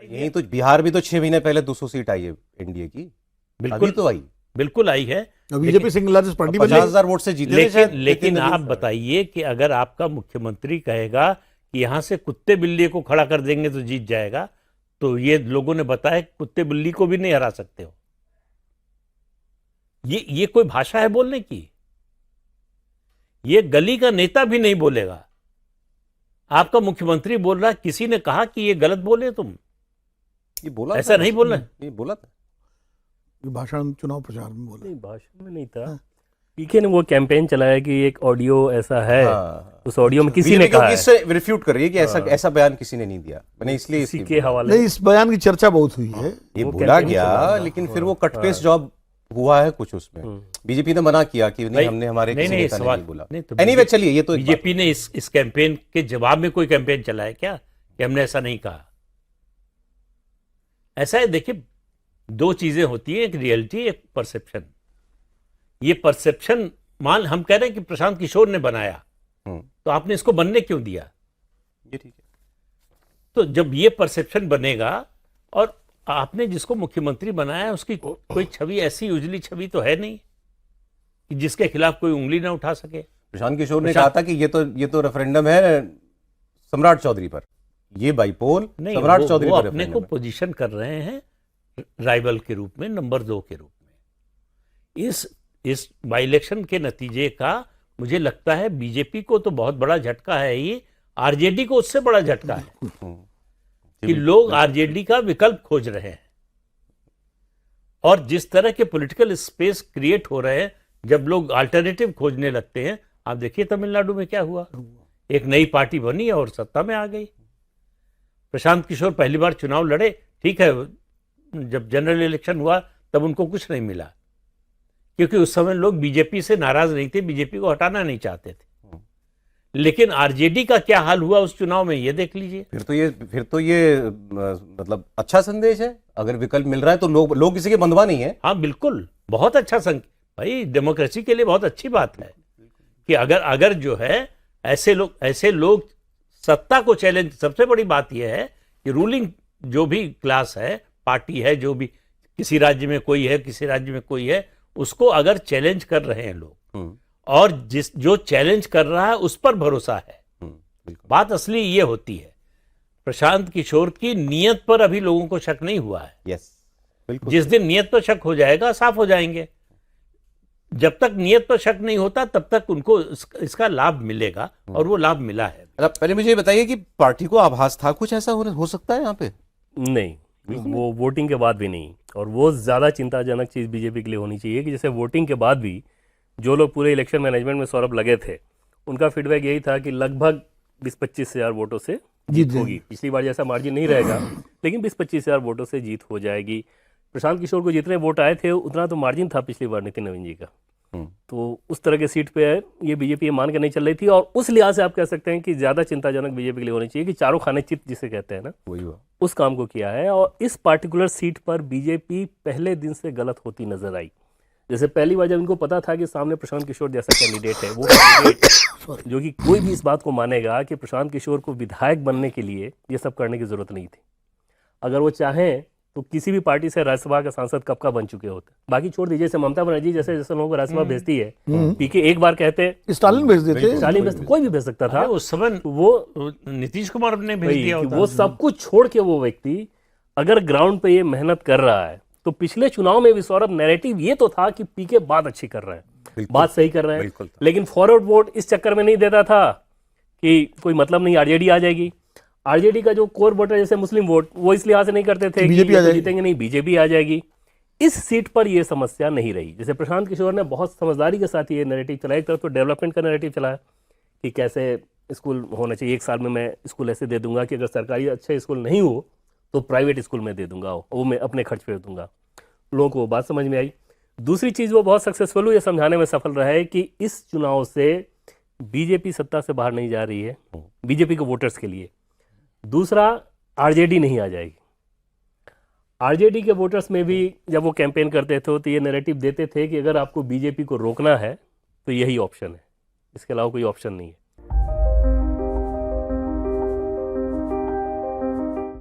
यही तो बिहार भी तो 6 महीने पहले 200 सीट आई है एनडीए की, बिल्कुल अभी तो आई, बिल्कुल आई है। बीजेपी सिंगल लार्जेस्ट पार्टी बनी। 50,000 वोट से जीते थे शायद। लेकिन आप बताइए कि अगर आपका मुख्यमंत्री कहेगा कि यहां से कुत्ते बिल्ली को खड़ा कर देंगे तो जीत जाएगा, तो ये लोगों ने बताया कुत्ते बिल्ली को भी नहीं हरा सकते हो। ये कोई भाषा है बोलने की? ये गली का नेता भी नहीं बोलेगा। आपका मुख्यमंत्री बोल रहा है, किसी ने कहा कि ये गलत बोले तुम? ये बोला ऐसा नहीं बोलना। ये बोला था भाषण चुनाव प्रचार में बोला। नहीं, भाषण में नहीं था। पीके ने वो कैंपेन चलाया कि एक ऑडियो ऐसा है, उस ऑडियो में किसी ने कहा है, इससे रिफ्यूट कर रही है कि ऐसा बयान किसी ने नहीं दिया। मैंने इसलिए इसी के हवाले नहीं, इस बयान की चर्चा बहुत हुई है। ये बोला गया, लेकिन फिर वो कट पेस्ट जॉब हुआ है कुछ उसमें। बीजेपी ने मना किया कि नहीं, हमने हमारे किसी नेता ने नहीं बोला। एनीवे चलिए, ये तो बीजेपी ने इस कैंपेन के जवाब में कोई कैंपेन चलाया क्या कि हमने ऐसा नहीं कहा? ऐसा है, देखिए, दो चीजें होती है, एक रियलिटी, एक परसेप्शन। ये परसेप्शन मान हम कह रहे हैं कि प्रशांत किशोर ने बनाया, तो आपने इसको बनने क्यों दिया? ये ठीक है। तो जब ये परसेप्शन बनेगा, और आपने जिसको मुख्यमंत्री बनाया उसकी कोई छवि, ऐसी उजली छवि तो है नहीं कि जिसके खिलाफ कोई उंगली ना उठा सके। प्रशांत किशोर ने कहा था कि ये तो रेफरेंडम है सम्राट चौधरी पर, ये बाईपोल सम्राट चौधरी पर अपने को पोजीशन कर रहे हैं राइवल के रूप में, नंबर 2 के रूप में। इस बाई इलेक्शन के नतीजे का मुझे लगता है बीजेपी को तो बहुत बड़ा झटका है, ये आरजेडी को उससे बड़ा झटका है कि लोग आरजेडी का विकल्प खोज रहे हैं। और जिस तरह के पॉलिटिकल स्पेस क्रिएट हो रहे हैं जब लोग अल्टरनेटिव खोजने लगते हैं, आप देखिए तमिलनाडु में क्या हुआ, एक नई पार्टी बनी और सत्ता में आ गई। प्रशांत किशोर पहली बार चुनाव लड़े, ठीक है, जब जनरल इलेक्शन हुआ तब उनको कुछ नहीं मिला, क्योंकि उस समय लोग बीजेपी से नाराज नहीं थे, बीजेपी को हटाना नहीं चाहते थे। लेकिन आरजेडी का क्या हाल हुआ उस चुनाव में, ये देख लीजिए। फिर तो ये मतलब अच्छा संदेश है, अगर विकल्प मिल रहा है तो लोग किसी के बंधवा नहीं है। हाँ बिल्कुल, बहुत अच्छा भाई, डेमोक्रेसी के लिए बहुत अच्छी बात है कि अगर जो है ऐसे लोग सत्ता को चैलेंज, सबसे बड़ी बात यह है कि रूलिंग जो भी क्लास है, पार्टी है, जो भी, किसी राज्य में कोई है, किसी राज्य में कोई है, उसको अगर चैलेंज कर रहे हैं लोग, और जो चैलेंज कर रहा है उस पर भरोसा है, बात असली ये होती है। प्रशांत किशोर की नीयत पर अभी लोगों को शक नहीं हुआ है। यस, बिल्कुल। जिस दिन नीयत पर शक हो जाएगा, साफ हो जाएंगे। जब तक नीयत पर शक नहीं होता तब तक उनको इसका लाभ मिलेगा, और वो लाभ मिला है। पहले मुझे बताइए कि पार्टी को आभास था कुछ ऐसा हो सकता है यहाँ पे? नहीं, वो वोटिंग के बाद भी नहीं। और वो ज्यादा चिंताजनक चीज बीजेपी के लिए होनी चाहिए कि जैसे वोटिंग के बाद भी जो लोग पूरे इलेक्शन मैनेजमेंट में सौरभ लगे थे, उनका फीडबैक यही था कि लगभग 20-25 हजार वोटों से जीत होगी। पिछली बार जैसा मार्जिन नहीं रहेगा, लेकिन 20-25 हजार वोटों से जीत हो जाएगी। प्रशांत किशोर को जितने वोट आए थे उतना तो मार्जिन था पिछली बार नितिन नवीन जी का। तो उस तरह के सीट पे ये बीजेपी मान के नहीं चल रही थी। और उस लिहाज से आप कह सकते हैं कि ज्यादा चिंताजनक बीजेपी के लिए होनी चाहिए कि चारों खाने चित जिसे कहते हैं ना, वही हुआ, उस काम को किया है। और इस पार्टिकुलर सीट पर बीजेपी पहले दिन से गलत होती नजर आई। जैसे पहली बार जब इनको पता था कि सामने प्रशांत किशोर जैसा कैंडिडेट है, वो कैंडिडेट जो कि कोई भी इस बात को मानेगा कि प्रशांत किशोर को विधायक बनने के लिए ये सब करने की जरूरत नहीं थी। अगर वो चाहें तो किसी भी पार्टी से राज्यसभा का सांसद कब का बन चुके होते। बाकी छोड़ दीजिए, जैसे ममता बनर्जी जैसे लोगों को राज्यसभा भेजती है, पीके एक बार कहते स्टालिन भेज देते, कोई भी भेज सकता था। उस समय वो नीतीश कुमार ने भेज दिया होता। वो सब कुछ छोड़ के वो व्यक्ति अगर ग्राउंड पे ये मेहनत कर रहा है, तो पिछले चुनाव में भी सौरभ नैरेटिव ये तो था कि पीके बात अच्छी कर रहे हैं, बात सही कर रहे हैं, लेकिन फॉरवर्ड वोट इस चक्कर में नहीं देता था कि कोई मतलब नहीं, आरजेडी आ जाएगी। आरजेडी का जो कोर वोटर जैसे मुस्लिम वोट, वो इस लिहाज से नहीं करते थे कि जीतेंगे नहीं, बीजेपी आ जाएगी। इस सीट पर यह समस्या नहीं रही। जैसे प्रशांत किशोर ने बहुत समझदारी के साथ ये नैरेटिव चलाया। एक तरफ तो डेवलपमेंट का नैरेटिव चलाया कि कैसे स्कूल होना चाहिए, 1 साल में मैं स्कूल ऐसे दे दूंगा कि अगर सरकारी अच्छे स्कूल नहीं हो तो प्राइवेट स्कूल में दे दूंगा, वो मैं अपने खर्च पे दूंगा। लोगों को वो बात समझ में आई। दूसरी चीज, वो बहुत सक्सेसफुल हुई, ये समझाने में सफल रहा है कि इस चुनाव से बीजेपी सत्ता से बाहर नहीं जा रही है बीजेपी के वोटर्स के लिए। दूसरा, आरजेडी नहीं आ जाएगी। आरजेडी के वोटर्स में भी जब वो कैंपेन करते थे तो ये नैरेटिव देते थे कि अगर आपको बीजेपी को रोकना है तो यही ऑप्शन है, इसके अलावा कोई ऑप्शन नहीं है।